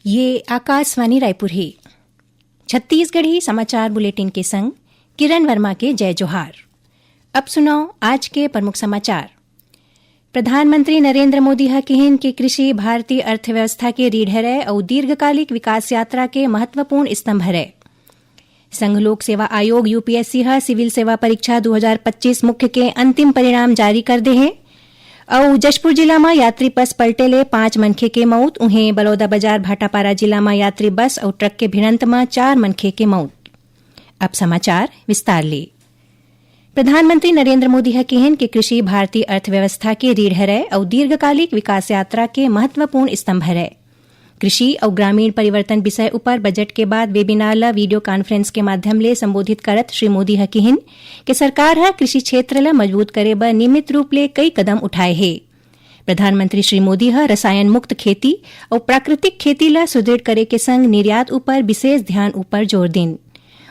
ये आकाशवाणी रायपुर है। छत्तीसगढ़ी समाचार बुलेटिन के संग किरण वर्मा के जय जोहार। अब सुनाओ आज के प्रमुख समाचार। प्रधानमंत्री नरेंद्र मोदी कहन कि कृषि भारतीय अर्थव्यवस्था के रीढ़ है और दीर्घकालिक विकास यात्रा के महत्वपूर्ण स्तंभ है। संघ लोक सेवा आयोग यूपीएससी सिविल सेवा परीक्षा 2025 मुख्य के अंतिम परिणाम जारी कर दे है। और जशपुर जिला में यात्री बस पलटेले 5 मनखे के मौत। उन्हें बलौदा बाजार भाटापारा जिला में यात्री बस और ट्रक के भिड़ंत में 4 मनखे के मौत। अब समाचार विस्तार ले। प्रधानमंत्री नरेंद्र मोदी कहन कि कृषि भारतीय अर्थव्यवस्था के रीढ़ है और दीर्घकालिक विकास यात्रा के महत्वपूर्ण स्तंभ है। कृषि और ग्रामीण परिवर्तन विषय ऊपर बजट के बाद वेबिनार ला वीडियो कॉन्फ्रेंस के माध्यम ले संबोधित करत श्री मोदी कहन कि सरकार कृषि क्षेत्र ला मजबूत करे बर नियमित रूप ले कई कदम उठाए है। प्रधानमंत्री श्री मोदी रसायन मुक्त खेती और प्राकृतिक खेती ला सुदृढ़ करे के संग निर्यात ऊपर विशेष ध्यान ऊपर जोर दिन।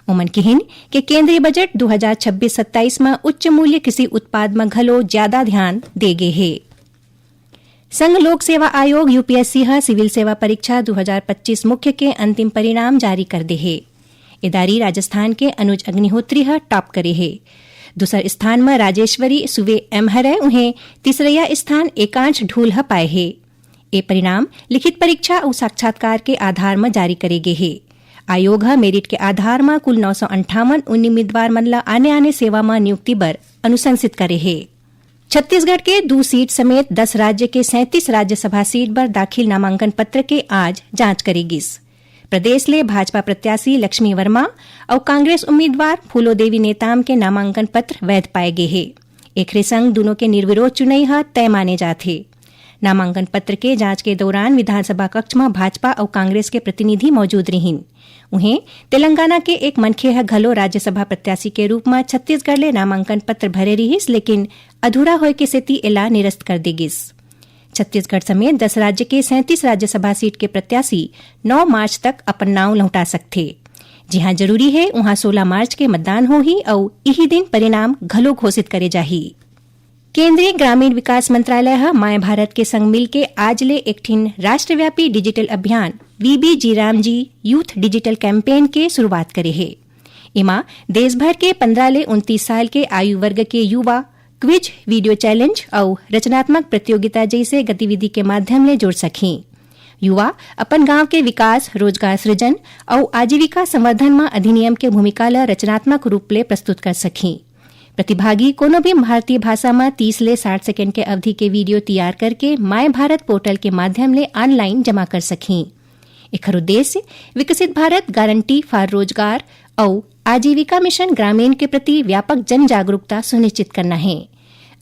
उमन कहन कि केंद्रीय बजट 2026-27 में उच्च मूल्य कृषि उत्पाद में घलो ज्यादा ध्यान दे गे है। संघ लोक सेवा आयोग यूपीएससी सिविल सेवा परीक्षा 2025 मुख्य के अंतिम परिणाम जारी कर दे है। इदारी राजस्थान के अनुज अग्निहोत्री टॉप करे है। दूसर स्थान में राजेश्वरी सुवे एम है। उन्हें तीसरा स्थान एकांश ढूल पाए है। ये परिणाम लिखित परीक्षा और साक्षात्कार के आधार में जारी करे गे है। आयोग मेरिट के आधार में कुल 958 उम्मीदवार मन ला आने सेवा में नियुक्ति बर अनुशंसित करे है। छत्तीसगढ़ के 2 सीट समेत 10 राज्य के 37 राज्यसभा सीट पर दाखिल नामांकन पत्र के आज जांच करेगीस। प्रदेश ले भाजपा प्रत्याशी लक्ष्मी वर्मा और कांग्रेस उम्मीदवार फूलो देवी नेताम के नामांकन पत्र वैध पाए गए हैं। एकरे संग दोनों के निर्विरोध चुनाई तय माने जाते। नामांकन पत्र के जांच के दौरान विधानसभा कक्ष में भाजपा और कांग्रेस के प्रतिनिधि मौजूद रहीन। उन्हें तेलंगाना के एक मनखे घलो राज्यसभा प्रत्याशी के रूप में छत्तीसगढ़ ले नामांकन पत्र भरे रहीस, लेकिन अधूरा होए के सेती एला निरस्त कर देगिस। छत्तीसगढ़ समेत 10 राज्य के 37 राज्यसभा सीट के प्रत्याशी 9 मार्च तक अपन नाम लौटा सकते। जहां जरूरी है वहां 16 मार्च के मतदान होही और यही दिन परिणाम घलो घोषित करे जाही। केंद्रीय ग्रामीण विकास मंत्रालय माय भारत के संग मिलके आज ले एक ठिन राष्ट्रव्यापी डिजिटल अभियान वीबी जीराम जी यूथ डिजिटल कैंपेन के शुरुआत करे है। इमा देश भर के 15 ले 29 साल के आयु वर्ग के युवा क्विज, वीडियो चैलेंज और रचनात्मक प्रतियोगिता जैसे गतिविधि के माध्यम ले जुड़ सकें। युवा अपन गांव के विकास, रोजगार सृजन और आजीविका संवर्धन में अधिनियम के भूमिका ला रचनात्मक रूप ले प्रस्तुत कर सकें। प्रतिभागी कोनो भी भारतीय भाषा में 30 ले 60 सेकंड के अवधि के वीडियो तैयार करके माय भारत पोर्टल के माध्यम ले ऑनलाइन जमा कर सकें। एकर उद्देश्य विकसित भारत गारंटी फॉर रोजगार और आजीविका मिशन ग्रामीण के प्रति व्यापक जन जागरूकता सुनिश्चित करना है।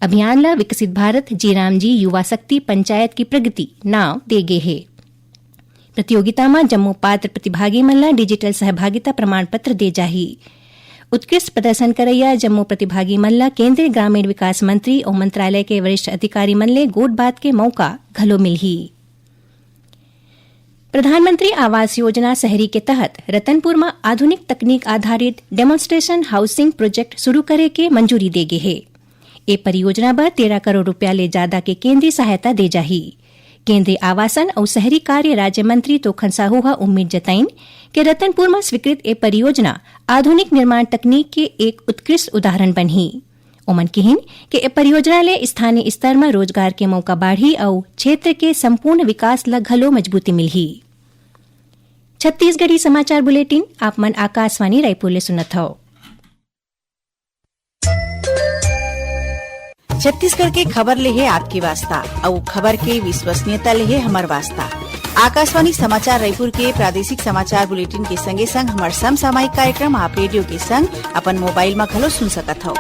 अभियान ला विकसित भारत जीराम जी युवा शक्ति पंचायत की प्रगति नाम दे गे है। प्रतियोगिता में जम्मू पात्र प्रतिभागी मन ला डिजिटल सहभागिता प्रमाण पत्र दे जाही। उत्कृष्ट प्रदर्शन करैया जम्मू प्रतिभागी मन ला केंद्रीय ग्रामीण विकास मंत्री और मंत्रालय के वरिष्ठ अधिकारी मन ले गोट बात के मौका घलो मिलही। प्रधानमंत्री आवास योजना शहरी के तहत रतनपुर में आधुनिक तकनीक आधारित डेमोन्स्ट्रेशन हाउसिंग प्रोजेक्ट शुरू करे के मंजूरी दे गे है। ये परियोजना पर 13 करोड़ रुपया ले ज्यादा के केंद्रीय सहायता दे जाही। केंद्रीय आवासन और शहरी कार्य राज्य मंत्री तोखन साहू उम्मीद जताइन कि रतनपुर में स्वीकृत ये परियोजना आधुनिक निर्माण तकनीक के एक उत्कृष्ट उदाहरण बनही। उमन कहन कि ये परियोजना ले स्थानीय स्तर में रोजगार के मौका बढ़ी और क्षेत्र के संपूर्ण विकास ला घलो मजबूती मिलही। छत्तीसगढ़ी समाचार बुलेटिन आप मन आकाशवाणी रायपुर ले सुनत हो। छत्तीसगढ़ के खबर ले है आपकी वास्ता और खबर के विश्वसनीयता ले है हमार वास्ता। आकाशवाणी समाचार रायपुर के प्रादेशिक समाचार बुलेटिन के संगे संग हमार समसामयिक कार्यक्रम आप रेडियो के संग अपन मोबाइल में घलो सुन सकत हो।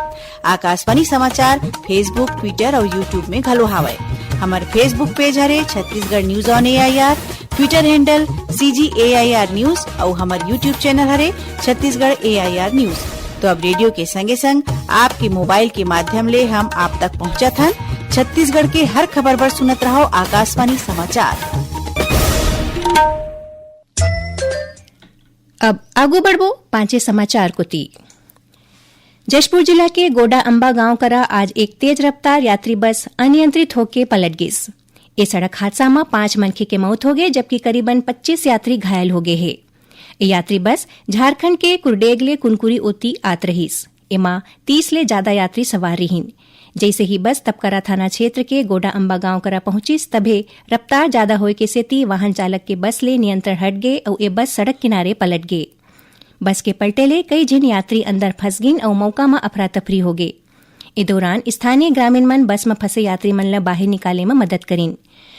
आकाशवाणी समाचार फेसबुक, ट्विटर और यूट्यूब में घलो हावय। हमार फेसबुक पेज हरे Chhattisgarh news on AIR, Twitter handle CGAIR news और हमार यूट्यूब चैनल हरे छत्तीसगढ़ AIR न्यूज। तो अब रेडियो के संगे संग आपके मोबाइल के माध्यम ले हम आप तक पहुंचत हन। छत्तीसगढ़ के हर खबर पर सुनत रहो आकाशवाणी समाचार। अब आगू बढ़बो 5 समाचार कोती। जशपुर जिला के गोडा अंबा गांव करा आज एक तेज रफ्तार यात्री बस अनियंत्रित होकर पलट गिस। ए सड़क हादसा में 5 मनखे के मौत हो गए जबकि करीबन 25 यात्री घायल हो गए है। ए यात्री बस झारखंड के कुरडेग ले कुनकुरी ओती आत रहीस। एमा 30 ले ज्यादा यात्री सवार रहीन। जैसे ही बस तपकरा थाना क्षेत्र के गोडा अंबा गांव करा पहुंचिस तभे रफ्तार ज्यादा होए के सेती वाहन चालक के बस ले नियंत्रण हट गए और ए बस सड़क किनारे पलट गए। बस के पलटे ले कई जन यात्री अंदर फंस गिन और मौका में अफरा तफरी हो गए। ए दौरान स्थानीय ग्रामीण मन बस में फंसे यात्री मन ला बाहर निकाले में मदद करीन।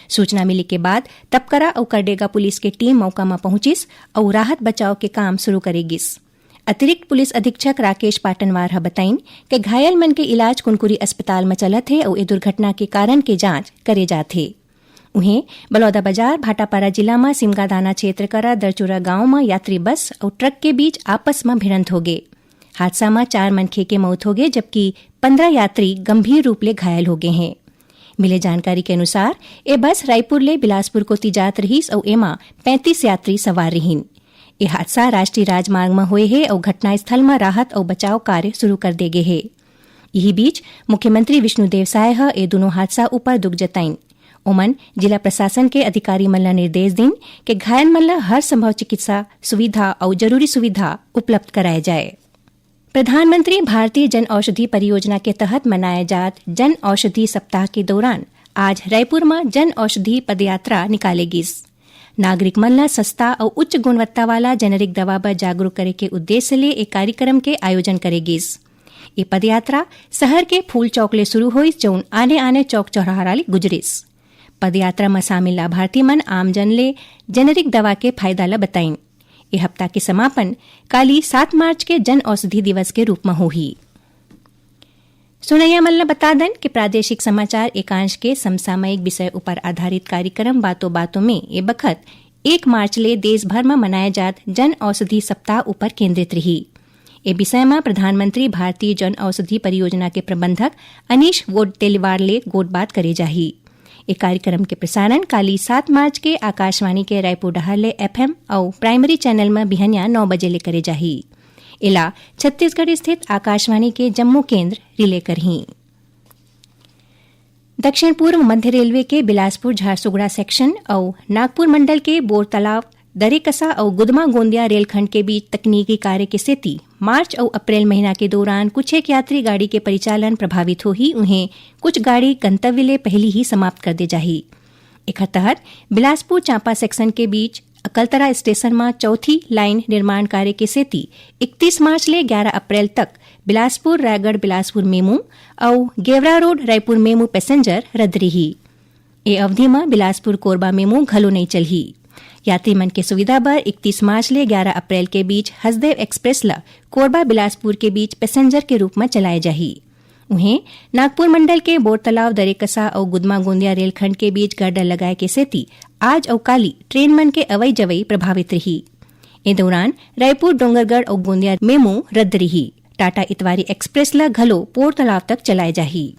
सूचना मिली के बाद तपकरा और करडेगा पुलिस के टीम मौका में पहुंचिस और राहत बचाव के काम शुरू करेगिस। अतिरिक्त पुलिस अधीक्षक राकेश पाटनवार बताइन कि घायल मन के इलाज कुनकुरी अस्पताल में चलत है और ये दुर्घटना के कारण के जांच करे जाथे। उन्हें बलौदाबाजार भाटापारा जिला में सिमगादाना क्षेत्र करा दरचुरा गांव में यात्री बस और ट्रक के बीच आपस में भिड़ंत हो गए। हादसा में 4 मनखे के मौत हो गए जबकि 15 यात्री गंभीर रूप ले घायल हो गए हैं। मिले जानकारी के अनुसार ये बस रायपुर ले बिलासपुर को तिजात रहीस और एमा 35 यात्री सवार रहीन। ये हादसा राष्ट्रीय राजमार्ग में हुए है और घटना स्थल में राहत और बचाव कार्य शुरू कर दे गए है। यही बीच मुख्यमंत्री विष्णुदेव साय ये दोनों हादसा ऊपर दुख जताइन। ओमन जिला प्रशासन के अधिकारी मन ला निर्देश दिन कि घायल मन ला हर संभव चिकित्सा सुविधा और जरूरी सुविधा उपलब्ध कराए जाए। प्रधानमंत्री भारतीय जन औषधि परियोजना के तहत मनाए जात जन औषधि सप्ताह के दौरान आज रायपुर में जन औषधि पदयात्रा निकालेगिस। नागरिक मन ला सस्ता और उच्च गुणवत्ता वाला जेनेरिक दवा पर जागरूक करे के उद्देश्य ले एक कार्यक्रम के आयोजन करेगिस। ये पदयात्रा शहर के फूल चौक ले शुरू हुई जौन आने चौक चौराहा ले गुजरिस। पदयात्रा में शामिल लाभार्थी मन आमजन ले जेनेरिक दवा के फायदा ला बताइन। ये हफ्ता के समापन काली 7 मार्च के जन औषधि दिवस के रूप में होही। सुनैया मन ला बता दें कि प्रादेशिक समाचार एकांश के समसामयिक विषय ऊपर आधारित कार्यक्रम बातों बातों में ये बखत 1 मार्च ले देश भर में मनाए जात जन औषधि सप्ताह ऊपर केंद्रित रही। ये विषय में प्रधानमंत्री भारतीय जन औषधि परियोजना के प्रबंधक अनीश वोडतेलीवार ले गोटबात करे जाही। ये कार्यक्रम के प्रसारण काली 7 मार्च के आकाशवाणी के रायपुर डहाले FM और प्राइमरी चैनल में बिहनिया 9 बजे ले करे जाही। इला छत्तीसगढ़ स्थित आकाशवाणी के जम्मू केंद्र रिले करही। दक्षिण पूर्व मध्य रेलवे के बिलासपुर झारसुगड़ा सेक्शन और नागपुर मंडल के बोरतलाव दरेकसा और गुदमा गोंदिया रेलखंड के बीच तकनीकी कार्य के सेती मार्च और अप्रैल महीना के दौरान कुछ एक यात्री गाड़ी के परिचालन प्रभावित हो ही उन्हें कुछ गाड़ी गंतव्य ले पहली ही समाप्त कर दे जाही। एक तहत बिलासपुर चांपा सेक्शन के बीच अकलतरा स्टेशन में चौथी लाइन निर्माण कार्य के सेती 31 मार्च ले 11 अप्रैल तक बिलासपुर रायगढ़ बिलासपुर मेमू और Gevra road Raipur MEMU passenger रद्द रही। ए अवधि में बिलासपुर कोरबा मेमू घलो नहीं चलही। यात्री मन के सुविधा पर 31 मार्च ले 11 अप्रैल के बीच हसदेव एक्सप्रेस ला कोरबा बिलासपुर के बीच पैसेंजर के रूप में चलाए जाही। उन्हें नागपुर मंडल के बोरतलाव दरेकसा और गुदमा गोंदिया रेलखंड के बीच गर्डर लगाए के सेती आज और काली ट्रेन मन के अवई जवई प्रभावित रही। इस दौरान रायपुर डोंगरगढ़ और गोंदिया मेमू रद्द रही। टाटा इतवारी एक्सप्रेस ला घलो पोरतलाव तक चलाए जाही।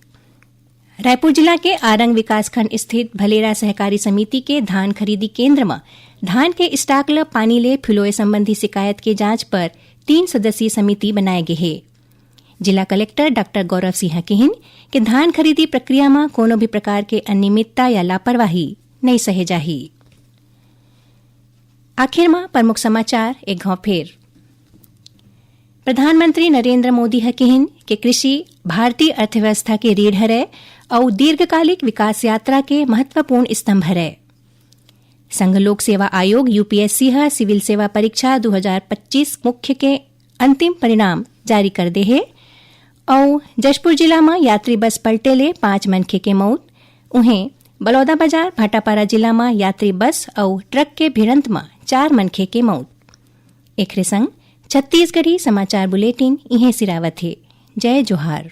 रायपुर जिला के आरंग विकासखंड स्थित भलेरा सहकारी समिति के धान खरीदी केंद्र में धान के स्टॉक ला पानी ले फिलोए संबंधी शिकायत के जांच पर 3 सदस्यीय समिति बनाए गए है। जिला कलेक्टर डॉक्टर गौरव सिंह कहन कि धान खरीदी प्रक्रिया में कोनो भी प्रकार के अनियमितता या लापरवाही नहीं सहे जाही। आखिर में प्रमुख समाचार एक घाव फेर। प्रधानमंत्री नरेंद्र मोदी कहन कि कृषि भारतीय अर्थव्यवस्था के रीढ़ है और दीर्घकालिक विकास यात्रा के महत्वपूर्ण स्तंभ है। संघ लोक सेवा आयोग यूपीएससी सिविल सेवा परीक्षा 2025 मुख्य के अंतिम परिणाम जारी कर दे है और जशपुर जिला में यात्री बस पलटे ले 5 मनखे के मौत। उन्हें बलौदाबाजार भाटापारा जिला में यात्री बस और ट्रक के भिड़ंत में 4 मनखे के मौत। एक संग छत्तीसगढ़ी समाचार बुलेटिन इहे सिरावत है। जय जोहार।